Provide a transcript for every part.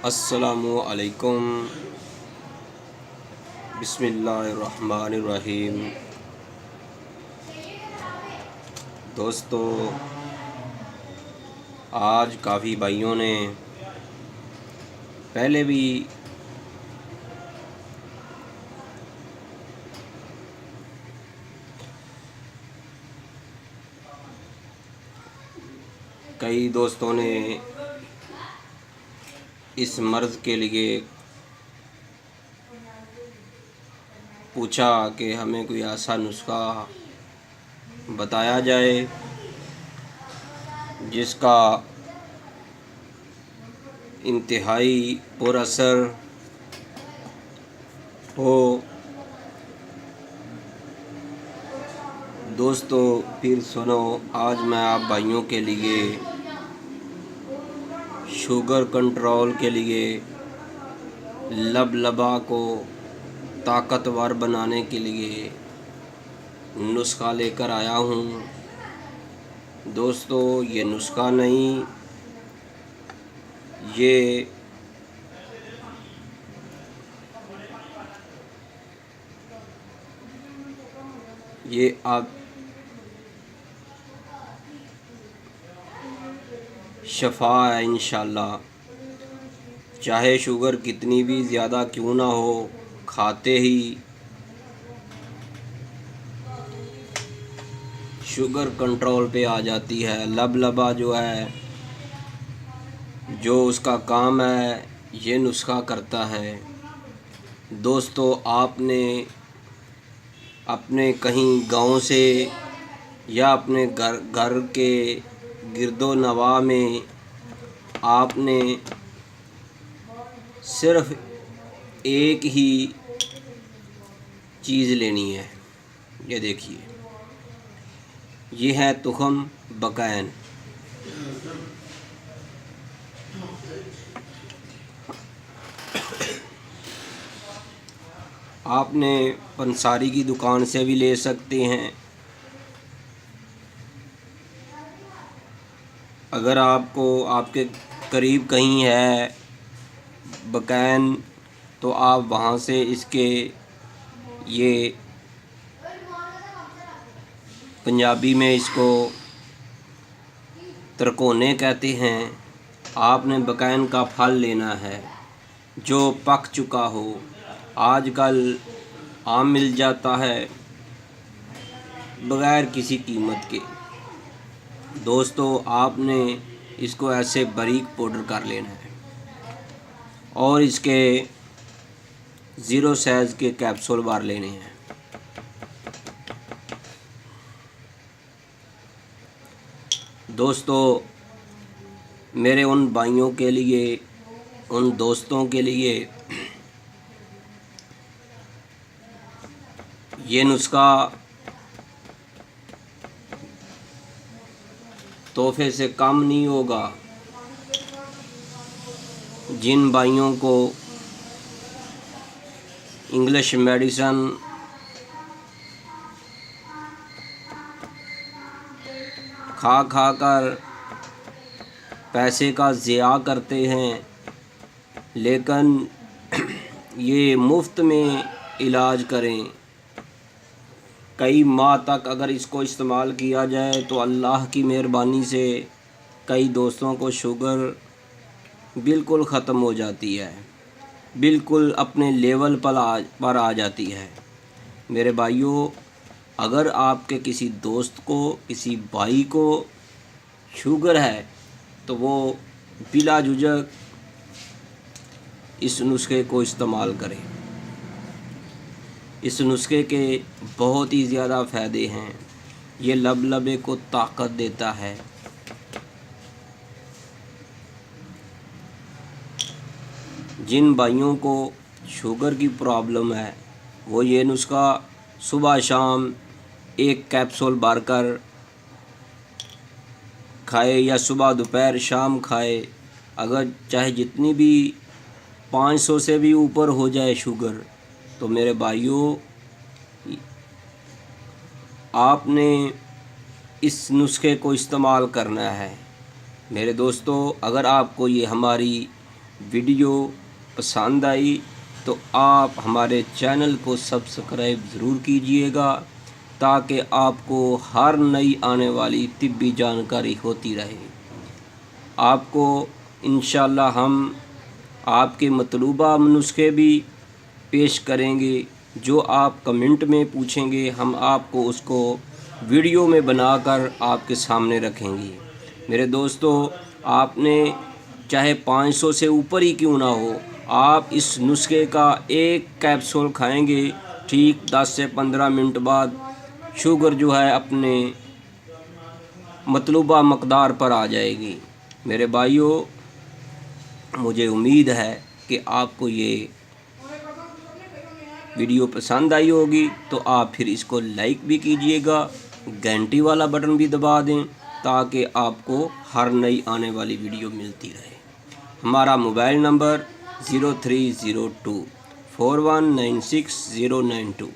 السلام علیکم، بسم اللہ الرحمن الرحیم۔ دوستو، آج کافی بھائیوں نے پہلے بھی کئی دوستوں نے اس مرض کے لیے پوچھا کہ ہمیں کوئی ایسا نسخہ بتایا جائے جس کا انتہائی پر اثر ہو۔ دوستو پھر سنو، آج میں آپ بھائیوں کے لیے شوگر کنٹرول کے لیے، لبا کو طاقتور بنانے کے لیے نسخہ لے کر آیا ہوں۔ دوستو، یہ نسخہ نہیں، یہ آپ شفا ہے انشاءاللہ۔ چاہے شوگر کتنی بھی زیادہ کیوں نہ ہو، کھاتے ہی شوگر کنٹرول پہ آ جاتی ہے۔ لبا جو ہے، جو اس کا کام ہے، یہ نسخہ کرتا ہے۔ دوستو، آپ نے اپنے کہیں گاؤں سے یا اپنے گھر کے گرد و نواح میں آپ نے صرف ایک ہی چیز لینی ہے۔ یہ دیکھیے، یہ ہے تخم بقین۔ آپ نے پنساری کی دکان سے بھی لے سکتے ہیں۔ اگر آپ کو آپ کے قریب کہیں ہے بقین، تو آپ وہاں سے اس کے، یہ پنجابی میں اس کو ترکونے کہتے ہیں۔ آپ نے بقین کا پھل لینا ہے جو پک چکا ہو۔ آج کل عام مل جاتا ہے بغیر کسی قیمت کے۔ دوستو، آپ نے اس کو ایسے باریک پاؤڈر کر لینا ہے اور اس کے 0 سائز کے کیپسول بار لینے ہیں۔ دوستو، میرے ان بھائیوں کے لیے، ان دوستوں کے لیے یہ نسخہ تحفے سے کم نہیں ہوگا۔ جن بھائیوں کو انگلش میڈیسن کھا کر پیسے کا ضیاع کرتے ہیں، لیکن یہ مفت میں علاج کریں، کئی ماہ تک اگر اس کو استعمال کیا جائے تو اللہ کی مہربانی سے کئی دوستوں کو شوگر بالکل ختم ہو جاتی ہے، بالکل اپنے لیول پر آ جاتی ہے۔ میرے بھائیوں، اگر آپ کے کسی دوست کو، کسی بھائی کو شوگر ہے تو وہ بلا جھجک اس نسخے کو استعمال کریں۔ اس نسخے کے بہت ہی زیادہ فائدے ہیں۔ یہ لبے کو طاقت دیتا ہے۔ جن بھائیوں کو شوگر کی پرابلم ہے، وہ یہ نسخہ صبح شام ایک کیپسول بھر کر کھائے، یا صبح دوپہر شام کھائے۔ اگر چاہے جتنی بھی 500 سے بھی اوپر ہو جائے شوگر، تو میرے بھائیوں، آپ نے اس نسخے کو استعمال کرنا ہے۔ میرے دوستو، اگر آپ کو یہ ہماری ویڈیو پسند آئی تو آپ ہمارے چینل کو سبسکرائب ضرور کیجئے گا تاکہ آپ کو ہر نئی آنے والی طبی جانکاری ہوتی رہے۔ آپ کو انشاءاللہ ہم آپ کے مطلوبہ نسخے بھی پیش کریں گے، جو آپ کمنٹ میں پوچھیں گے ہم آپ کو اس کو ویڈیو میں بنا کر آپ کے سامنے رکھیں گے۔ میرے دوستو، آپ نے چاہے 500 سے اوپر ہی کیوں نہ ہو، آپ اس نسخے کا ایک کیپسول کھائیں گے، ٹھیک 10 سے 15 منٹ بعد شوگر جو ہے اپنے مطلوبہ مقدار پر آ جائے گی۔ میرے بھائیوں، مجھے امید ہے کہ آپ کو یہ ویڈیو پسند آئی ہوگی، تو آپ پھر اس کو لائک بھی کیجئے گا، گھنٹی والا بٹن بھی دبا دیں تاکہ آپ کو ہر نئی آنے والی ویڈیو ملتی رہے۔ ہمارا موبائل نمبر 0302419692۔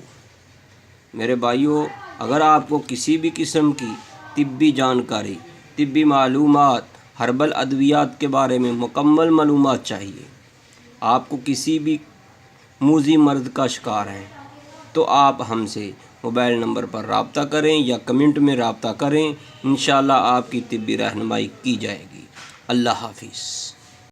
میرے بھائیوں، اگر آپ کو کسی بھی قسم کی طبی جانکاری، طبی معلومات، ہربل ادویات کے بارے میں مکمل معلومات چاہیے، آپ کو کسی بھی موذی مرض کا شکار ہیں، تو آپ ہم سے موبائل نمبر پر رابطہ کریں یا کمنٹ میں رابطہ کریں، انشاءاللہ آپ کی طبی رہنمائی کی جائے گی۔ اللہ حافظ۔